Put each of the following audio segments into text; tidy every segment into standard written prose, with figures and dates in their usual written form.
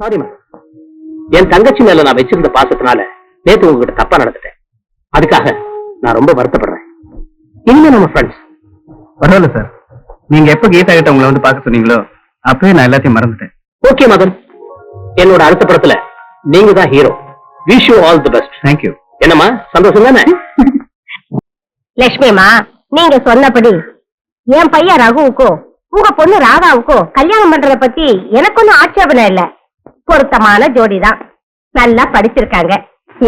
சாரிமா, என் தங்கச்சி மேல நான் வச்சிருந்த பாசத்தினால நேத்து உங்ககிட்ட தப்பா நடந்துட்டேன். அதுக்காக நான் ரொம்ப வருத்தப்படுறேன். இனிமே நம்ம ஃப்ரெண்ட்ஸ். பரவாயில்ல சார், நீங்க எப்ப கீதா கிட்ட உங்களை வந்து பார்க்க சொன்னீங்களோ அப்பவே நான் எல்லாத்தையும் மறந்துட்டேன். ஓகே மதன், என்னோட அடுத்த படத்துல நீங்க தான் hero. Wish you all the best. Thank you. என்னம்மா சந்தோஷம் தானே? லட்சுமிமா, நீங்க சொன்னபடி என் பையன் ரகுவுக்கோ உங்க பொண்ணு ராதாவுக்கோ கல்யாணம் பண்றத பத்தி எனக்கு ஒன்னும் ஆட்சேபனை இல்ல. பொருத்தமான ஜோடிதான், நல்லா படிச்சிருக்காங்க.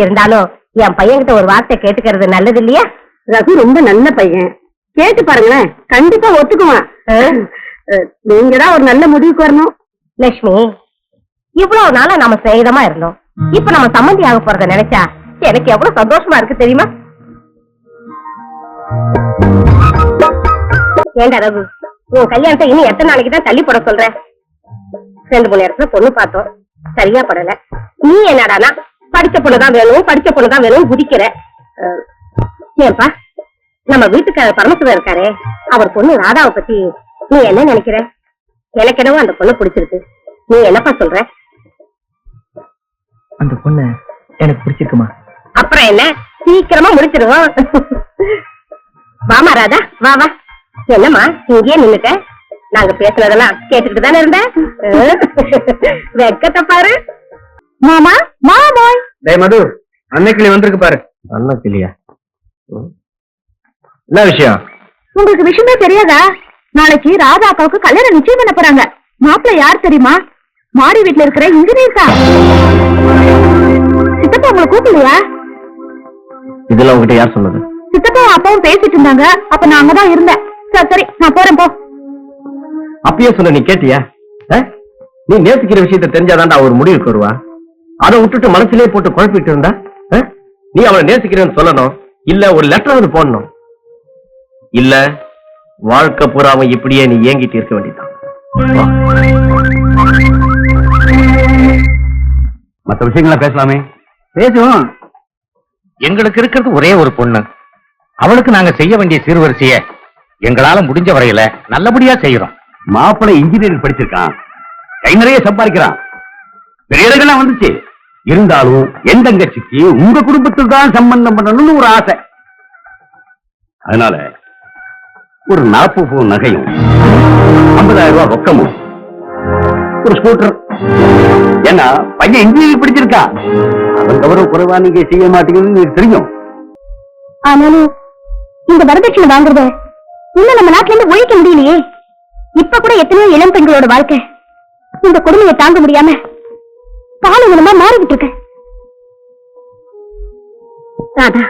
இருந்தாலும் என் பையன்கிட்ட ஒரு வார்த்தை கேட்டுக்கிறது நல்லது இல்லையா? ரகு ரொம்ப நல்ல பையன், கேட்டு பாருங்களேன், கண்டிப்பா ஒத்துக்குவான். நீங்க தான் ஒரு நல்ல முடிவுக்கு வரணும். லட்சுமி, இவ்வளவு நாளா நாம சிநேகிதமா இருந்தோம். இப்ப நம்ம சம்மந்தி ஆக போறத நினைச்சா எனக்கு எவ்வளவு சந்தோஷமா இருக்கு தெரியுமா? ஏண்டா ரகு, உன் கல்யாணத்தை இன்னும் எத்தனை நாளைக்கு தான் தள்ளி போட சொல்ற? 2-3 இடத்துல பொண்ணு பார்த்தோம், சரியா படல. நீ என்னடானா படிச்ச பொண்ணுதான் வேணும், படிச்ச பொண்ணுதான் வேணும் குதிக்கிற. ஏன்பா, நம்ம வீட்டுக்காரர் பரமசிவம் இருக்காரே, அவர் பொண்ணு ராதாவை பத்தி நீ என்ன நினைக்கிற? எனக்கு என்னவோ அந்த பொண்ணு பிடிச்சிருக்கு. நீ என்னப்பா சொல்ற? அந்த பொண்ணு எனக்கு பிடிச்சிருக்குமா? அப்புறம் என்ன, சீக்கிரமா முடிச்சிருவோம். வாமா ராதா, வா வா. என்னம்மா இங்கேயே நின்னுட்ட? நாங்க பேசுனதெல்லாம் கேட்டுக்கிட்டு தானே இருந்த. வெக்கத்தை பாரு. மாமா மாமா. டேய் மது, அன்னைக்கிளி வந்திருக்கு பாரு. அண்ணக்கிளியா? என்ன விஷயம்? உங்களுக்கு விஷயமே தெரியாதா? நாளைக்கு ராதா அக்காவுக்கு கல்யாணம் நிச்சயம் பண்ண போறாங்க. மாப்பிள்ள யார் தெரியுமா? மாடி வீட்டுல இருக்கிற இன்ஜினியர் தான். சித்தப்பா உங்களை கூப்பிடலையா? இதெல்லாம் உங்ககிட்ட யார் சொன்னது? சித்தப்பா அப்பாவும் பேசிட்டு இருந்தாங்க, அப்ப நான் அங்கதான் இருந்தேன். சரி சரி, நான் போறேன் போ. அப்பயே சொன்ன, நீ கேட்டியா? நீ நேசிக்கிற விஷயத்தை தெரிஞ்சாதான்டா அவர் முடிவுக்கு வருவா. அதை விட்டுட்டு மனசுலயே போட்டு குழப்பிட்டு இருந்தா நீ அவளை நேசிக்கிறேன்னு சொல்லணும், இல்ல ஒரு லெட்டர் வந்து போடணும். இல்ல வாழ்க்கை பூராவும் இப்படியே நீ ஏங்கிட்டு இருக்க வேண்டியதான். மற்ற விஷயங்கள பேசலாமே. பேசுவோம். எங்களுக்கு இருக்கிறது ஒரே ஒரு பொண்ணு. அவளுக்கு நாங்க செய்ய வேண்டிய சீர்வரிசைய எங்களால முடிஞ்ச வரையில நல்லபடியா செய்யறோம். மாப்பிள்ளை இன்ஜினியரிங் படிச்சிருக்கான், கை நிறைய சம்பாதிக்கிறான், பெரிய இடங்கள்லாம் வந்துச்சு. இருந்தாலும் என் தங்கச்சிக்கு உங்க குடும்பத்தில் தான் சம்பந்தம் பண்ணணும்னு ஒரு ஆசை. அதனால ஒரு 40 பவுன் நகையும் 50,000 ரூபாய் ரொக்கமும் ஒரு ஸ்கூட்டர். ஏன்னா பையன் இன்ஜினியரிங் படிச்சிருக்கா, அவன் கௌரவ குறைவா நீங்க செய்ய மாட்டீங்கன்னு எனக்கு தெரியும். ஆனாலும் இந்த வரதட்சணை வாங்குறத இன்னும் நம்ம நாட்டுல இருந்து ஒழிக்க முடியலையே. இப்ப கூட எத்தனையோ இளம் பெண்களோட வாழ்க்கை இந்த கொடுமையை தாங்க முடியாம காலங்களமா மாறிக்கிட்டு இருக்க. ராதா,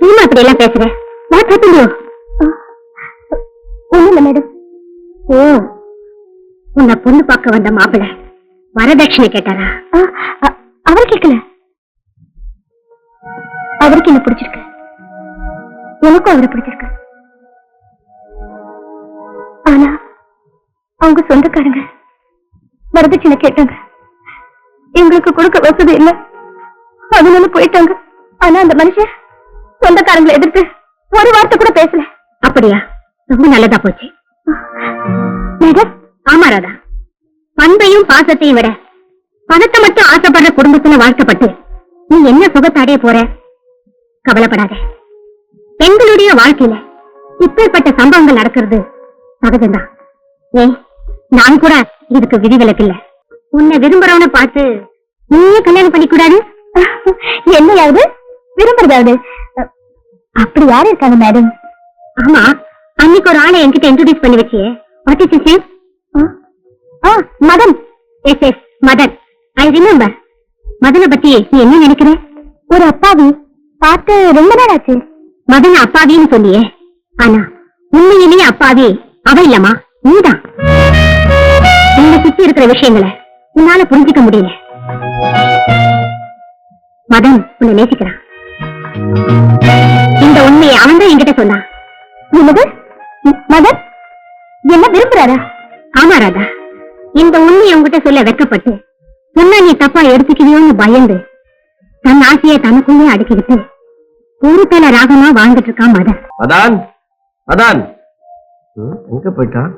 நீமா இப்படி எல்லாம் பேசுற? ஒண்ணு இல்ல மேடம். ஓ, உன்னை பொண்ணு பார்க்க வந்த மாப்பிள்ளை வரதட்சணை கேட்டாரா? அவர் கேட்கல, அவருக்கு என்ன பிடிச்சிருக்கு, எனக்கும் அவரை பிடிச்சிருக்கு. ஆனா அவங்க சொந்தக்காரங்க வரதட்சணை கேட்டாங்க, எங்களுக்கு கொடுக்க வசதி இல்ல, அதனால போயிட்டாங்க. ஆனா அந்த மனுஷன் சொந்தக்காரங்களை எதிர்த்து ஒரு வார்த்தை கூட பேசல. அப்படியா? ரொம்ப நல்லதா போச்சு. மேடம். ஆமா ராதா, பண்பையும் பாசத்தையும் விட பணத்தை மட்டும் ஆசைப்படுற குடும்பத்துல வாழ்க்கப்பட்டு நீ என்ன சுகத்தாடைய போற? கவலைப்படாத, பெண்களுடைய வாழ்க்கையில இப்பேற்பட்ட சம்பவங்கள் நடக்கிறது சகஜம்தான். ஏன் நான் கூட இதுக்கு விதிவிலக்கு இல்ல. உன்னை விரும்புறவனை பார்த்து நீயே கல்யாணம் பண்ணிக்கூடாது? என்னையாவது விரும்புறதாவது? அப்படி யாரு இருக்காங்க மேடம்? ஆமா, அன்னைக்கு ஒரு ஆளை என்கிட்ட இன்ட்ரோடியூஸ் பண்ணி வச்சியே. What is his name? Madan. Yes yes, Madan. I remember. மதனை பத்தி நீ என்ன நினைக்கிற? ஒரு அப்பாவி, பார்த்து ரொம்ப நாள் ஆச்சு. மதன் அப்பாவின்னு சொல்லியே, ஆனா உண்மையிலேயே அப்பாவி அவ இல்லம்மா, நீதான். உன்னை சுத்தி இருக்கிற விஷயங்களை உன்னால புரிஞ்சுக்க முடியல. மதன் உன்னை நேசிக்கிறான். இந்த உண்மையை அவன் தான் என்கிட்ட சொன்னான். மதன் என்ன விரும்புறாரா? ஆமா ராதா, இந்த உண்மையை உங்ககிட்ட சொல்ல வெட்கப்பட்டு சொன்னா நீ தப்பா எடுத்துக்கிறியோன்னு பயந்து தன் ஆசையை தனக்குள்ளே அடக்கிக்கிட்டு ஒரு தல ராகமா வாழ்ந்துட்டு இருக்கான் மதன். அதான் அதான் எங்க போயிட்டான்?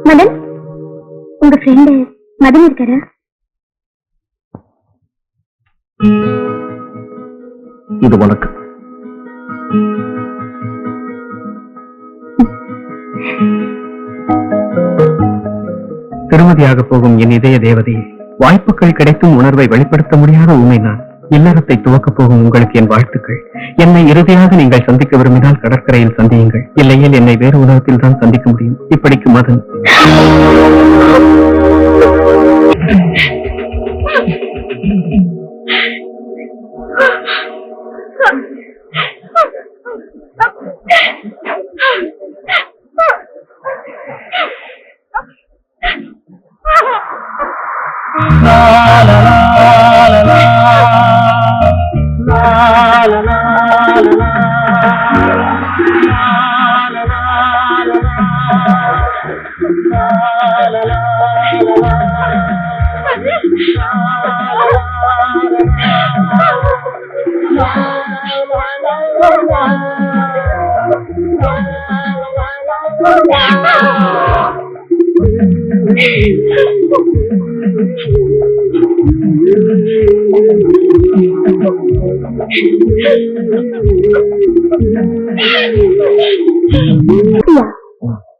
மதன், உங்க ஃப்ரெண்டு மதன் இருக்காரா? இது உனக்கு. திருமதியாக போகும் என் இதய தேவதையே, வாய்ப்புகள் கிடைத்தும் உணர்வை வெளிப்படுத்த முடியாத உண்மை நான். இல்லறத்தை துவக்கப் போகும் உங்களுக்கு என் வாழ்த்துக்கள். என்னை இறுதியாக நீங்கள் சந்திக்க விரும்பினால் கடற்கரையில் சந்தியுங்கள். இல்லையில் என்னை வேறு உலகத்தில் தான் சந்திக்க முடியும். இப்படிக்கு மதன்.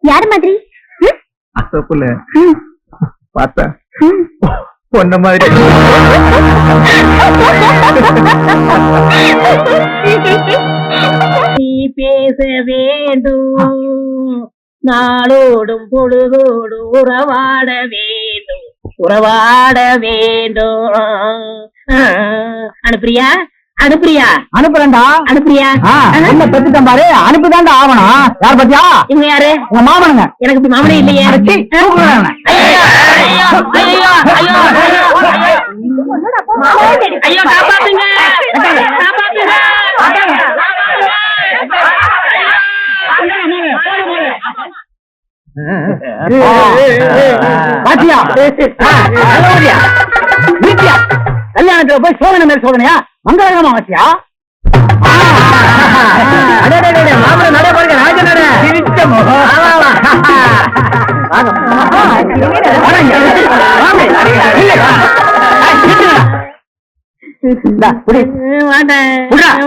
யாரு மாதிரி? அசப்புல பார்த்தா பொண்ண மாதிரி. நீ பேச வேண்டும், நாளோடும் பொழுதோடும் உறவாட வேண்டும், உறவாட வேண்டும். அனுப்புறியா? அனுப்புறியா? அனுப்புறேன்டா. அனுப்புறியா? என்ன பெத்துட்டேன் பாரு, அனுப்பிதான்டா ஆவணும். யார் பத்தியா? இவங்க யாரு? உங்க மாமனுங்க. எனக்கு இப்ப மாமனே இல்லையே. அடச்சி, தூக்குறேன் அவனை. ஐயோ, காப்பாத்துங்க, காப்பாத்துங்க. பாத்தியா? வீட்டியா? கல்யாணத்துல போய் சோதனை மேல் சோதனையா? மங்களகரமா வாத்தியா? மாமன் நடை பாருங்க, ராஜ நடை. சிரிச்ச முகம்.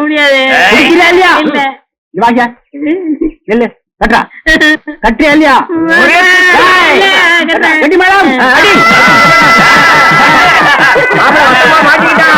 முடியாது. கட்டியா இல்லையா? கட்டி மேடம். மாட்டிக்கிட்டா.